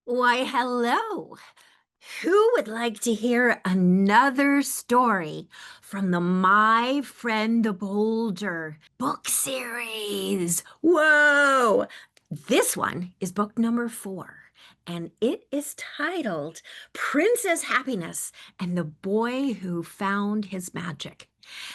Why, hello. Who would like to hear another story from the My Friend the Boulder book series? Whoa! This one is book number 4, and it is titled Princess Happiness and the Boy Who Found His Magic.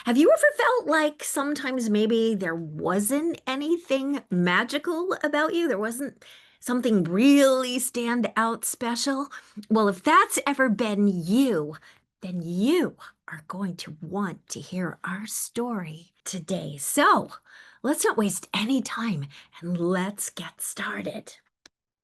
Have you ever felt like sometimes maybe there wasn't anything magical about you? There wasn't something really stand out special? Well, if that's ever been you, then you are going to want to hear our story today. So let's not waste any time and let's get started.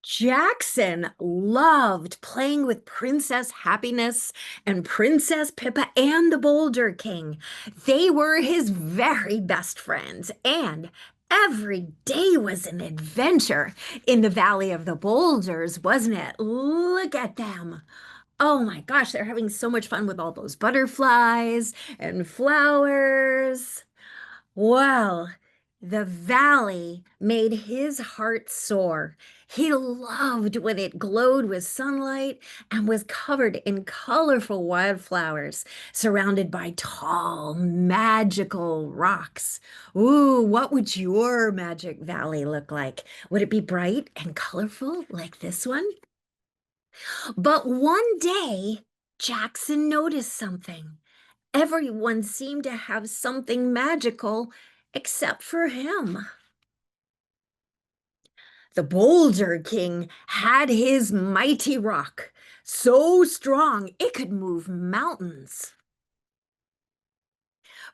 Jackson loved playing with Princess Happiness and Princess Pippa and the Boulder King. They were his very best friends, and every day was an adventure in the Valley of the Boulders, wasn't it? Look at them. Oh my gosh, they're having so much fun with all those butterflies and flowers. Well, the valley made his heart soar. He loved when it glowed with sunlight and was covered in colorful wildflowers, surrounded by tall, magical rocks. Ooh, what would your magic valley look like? Would it be bright and colorful like this one? But one day, Jackson noticed something. Everyone seemed to have something magical except for him. The Boulder King had his mighty rock, so strong it could move mountains.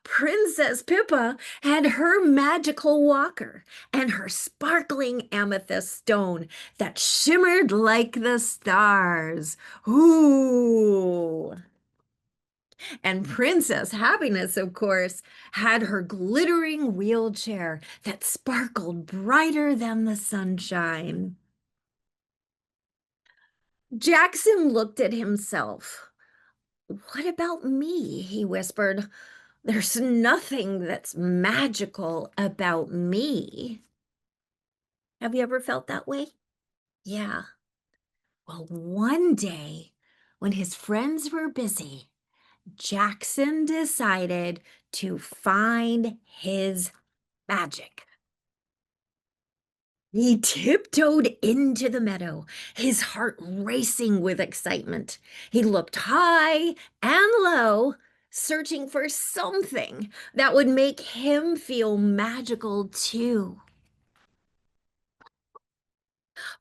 Princess Pippa had her magical walker and her sparkling amethyst stone that shimmered like the stars. Ooh! And Princess Happiness, of course, had her glittering wheelchair that sparkled brighter than the sunshine. Jackson looked at himself. What about me? He whispered. There's nothing that's magical about me. Have you ever felt that way? Yeah. Well, one day, when his friends were busy, Jackson decided to find his magic. He tiptoed into the meadow, his heart racing with excitement. He looked high and low, searching for something that would make him feel magical too.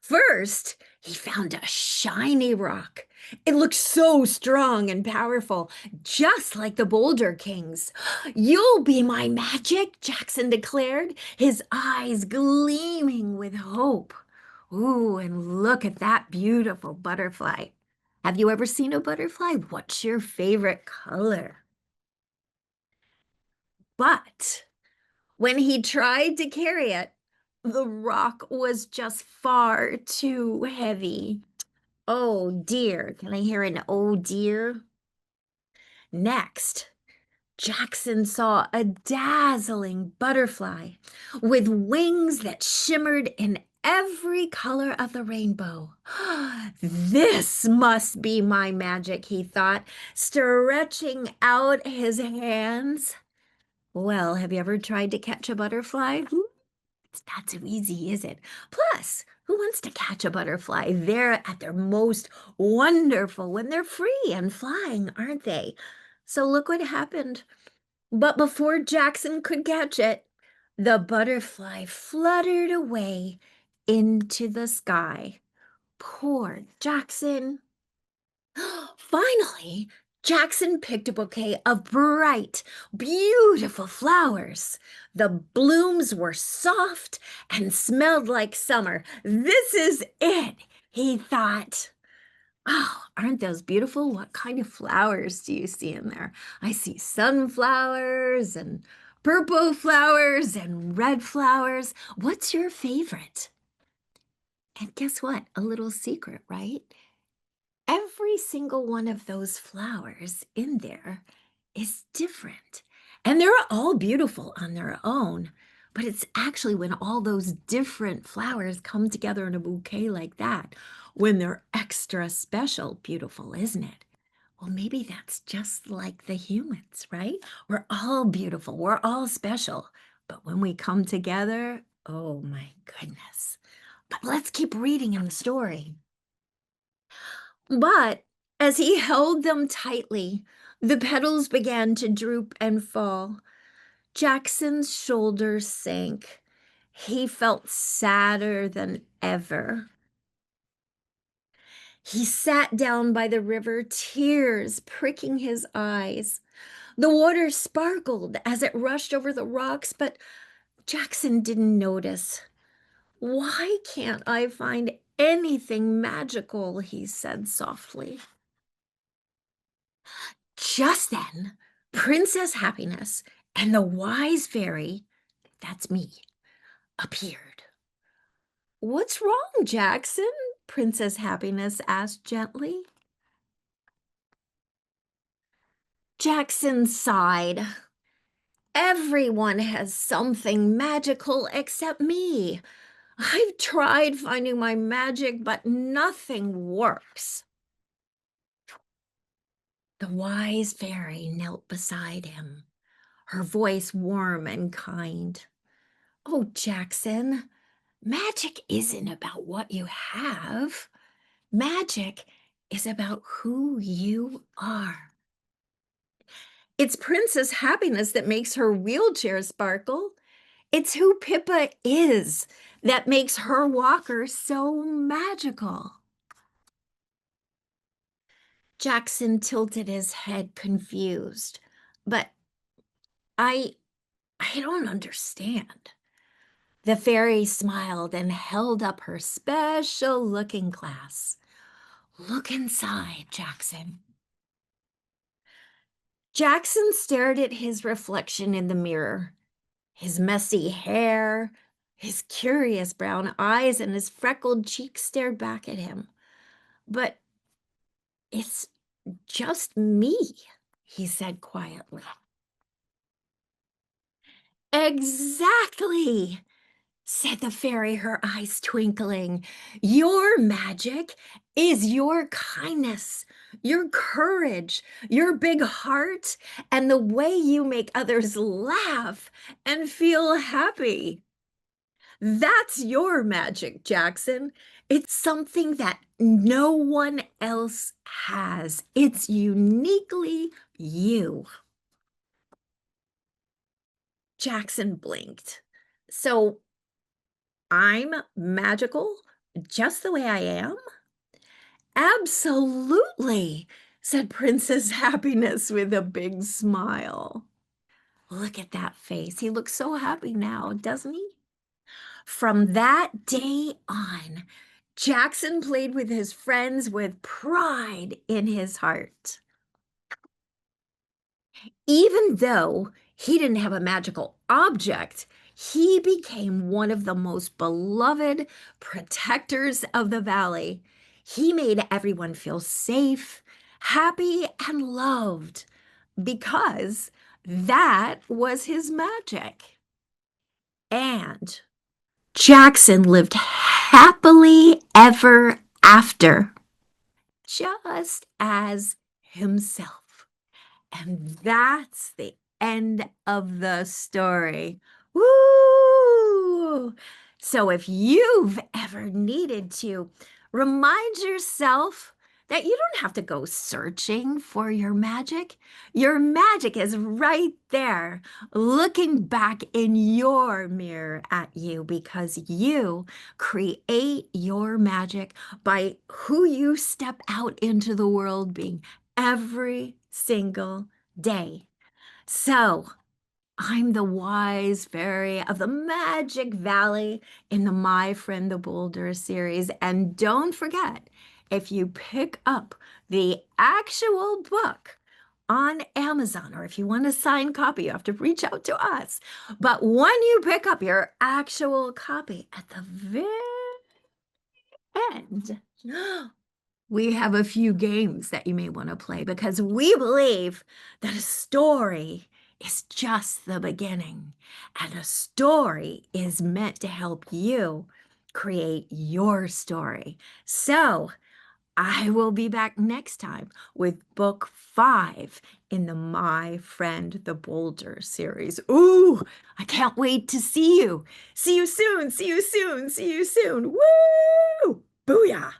First, he found a shiny rock. It looked so strong and powerful, just like the Boulder King's. You'll be my magic, Jackson declared, his eyes gleaming with hope. Ooh, and look at that beautiful butterfly. Have you ever seen a butterfly? What's your favorite color? But when he tried to carry it, the rock was just far too heavy. Oh dear. Can I hear an oh dear? Next, Jackson saw a dazzling butterfly with wings that shimmered in every color of the rainbow. This must be my magic, he thought, stretching out his hands. Well, have you ever tried to catch a butterfly? It's not so easy, is it? Plus, who wants to catch a butterfly? They're at their most wonderful when they're free and flying, aren't they? So look what happened. But before Jackson could catch it, the butterfly fluttered away into the sky. Poor Jackson. Finally, Jackson picked a bouquet of bright, beautiful flowers. The blooms were soft and smelled like summer. This is it, he thought. Oh, aren't those beautiful? What kind of flowers do you see in there? I see sunflowers and purple flowers and red flowers. What's your favorite? And guess what? A little secret, right? Every single one of those flowers in there is different. And they're all beautiful on their own. But it's actually when all those different flowers come together in a bouquet like that, when they're extra special beautiful, isn't it? Well, maybe that's just like the humans, right? We're all beautiful, we're all special. But when we come together, oh my goodness. But let's keep reading in the story. But as he held them tightly, the petals began to droop and fall. Jackson's shoulders sank. He felt sadder than ever. He sat down by the river, tears pricking his eyes. The water sparkled as it rushed over the rocks, but Jackson didn't notice. Why can't I find anything magical? He said softly. Just then, Princess Happiness and the wise fairy, that's me, appeared. What's wrong, Jackson? Princess Happiness asked gently. Jackson sighed. Everyone has something magical except me. I've tried finding my magic, but nothing works. The wise fairy knelt beside him, her voice warm and kind. Oh, Jackson, magic isn't about what you have. Magic is about who you are. It's Princess Happiness that makes her wheelchair sparkle. It's who Pippa is that makes her walker so magical. Jackson tilted his head, confused. But I don't understand. The fairy smiled and held up her special looking glass. Look inside, Jackson. Jackson stared at his reflection in the mirror. His messy hair, his curious brown eyes, and his freckled cheeks stared back at him. But it's just me, he said quietly. Exactly, said the fairy, her eyes twinkling. Your magic is your kindness, your courage, your big heart, and the way you make others laugh and feel happy. That's your magic, Jackson. It's something that no one else has. It's uniquely you. Jackson blinked. So I'm magical just the way I am? Absolutely, said Princess Happiness with a big smile. Look at that face. He looks so happy now, doesn't he? From that day on, Jackson played with his friends with pride in his heart. Even though he didn't have a magical object, he became one of the most beloved protectors of the valley. He made everyone feel safe, happy, and loved because that was his magic. And Jackson lived happily ever after, just as himself. And that's the end of the story. Woo! So if you've ever needed to remind yourself that you don't have to go searching for your magic is right there, looking back in your mirror at you because you create your magic by who you step out into the world being every single day. So I'm the wise fairy of the Magic Valley in the My Friend the Boulder series. And don't forget, if you pick up the actual book on Amazon, or if you want a signed copy, you have to reach out to us. But when you pick up your actual copy at the very end, we have a few games that you may want to play because we believe that a story is just the beginning, and a story is meant to help you create your story. So I will be back next time with book 5 in the My Friend the Boulder series. Ooh, I can't wait to see you. See you soon. See you soon. See you soon. Woo! Booyah!